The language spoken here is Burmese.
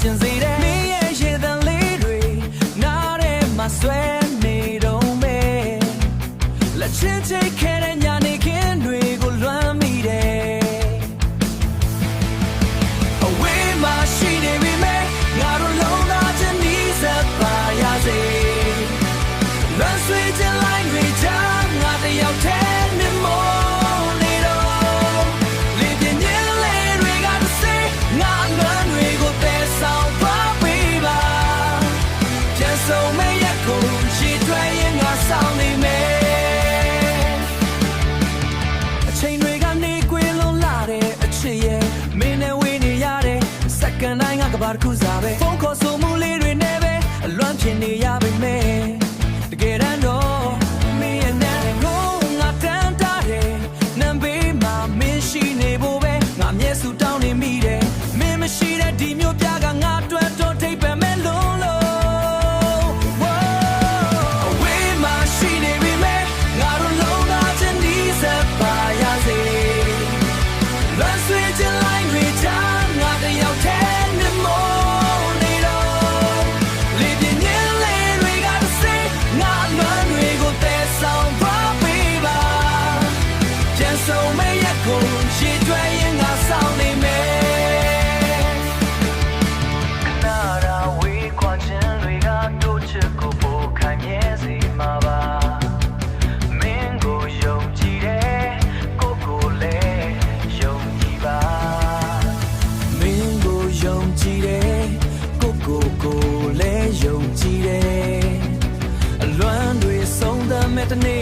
ခြင်းစေတဲ့မင်းရဲ့ရေသံလေးတွေနားထဲမှာဆွဲနေတော့မယ်လက်ချင်းချိတ်ခဲ့တဲ့ညာနေခင်းတွေကိုလွမ်းမိတယ်အဝေးမှာရှိနေပြီမဲ့ငါတို့လုံးသားချင်းနီးစပ်ပါရစေလွမ်းဆွေးခြင်းလိုက်တွေချာငါတယောက်တည်းနေမောနေတော့လေပြင်းရင်လေးတွေကတစေငါလွမ်းတွေကိုတဲဆောင်ပါပေးပါပြန်ဆုံးမဲ့ရက်ကိုရှိတွဲရင်ငါဆောင်နေမယ်အချိန်တွေကနေကွေလုံးလာတဲ့အချစ်ရဲ့မင်းနဲ့ဝေးနေရတဲ့စက္ကန့်တိုင်းကကဘာတစ်ခုစားပဲဖုန်းခေါ်ဆိုမှုလေးတွေနဲ့ပဲအလွမ်းဖြစ်နေရပါမယ်တကယ်တမ်းတော့မင်းရဲ့နဲ့ကိုငါတန်းတားတယ်နံပေးမှာမင်းရှိနေဖို့ပဲငါမျက်စုတောင်းနေမိတယ်မင်းမရှိတဲ့ဒီမျိုးပြကငါတွေ့တော့ထိပ်ပဲမဲ့လုံးလို့အဝေးမှာရှိနေပြီမဲ့ငါတို့လုံးသားချင်းဒီစပ်ပါရစေလွမ်းဆွေးခြင်းလိုက်တွေချာငါတယောက်တည်းနေမောနေတော့လေပြင်းရင်လေးတွေကတစေငါလွမ်းတွေကိုတဲဆောင်ပါပေးပါပြန်ဆုံးမဲ့ရက်ကိုရှိတွဲရင်ငါဆောင်နေမယ်ခနာရာဝေးခွာခြင်းတွေကတို့ချစ်ကိုပိုခံမြဲစေမှာပါမင်းကိုယုံကြည်တယ်ကိုကိုလည်းယုံကြည်ပါမင်းကိုယုံကြည်တယ်ကိုလည်းယုံကြည်တယ်အလွမ်းတွေဆုံးသမဲ့တနေ့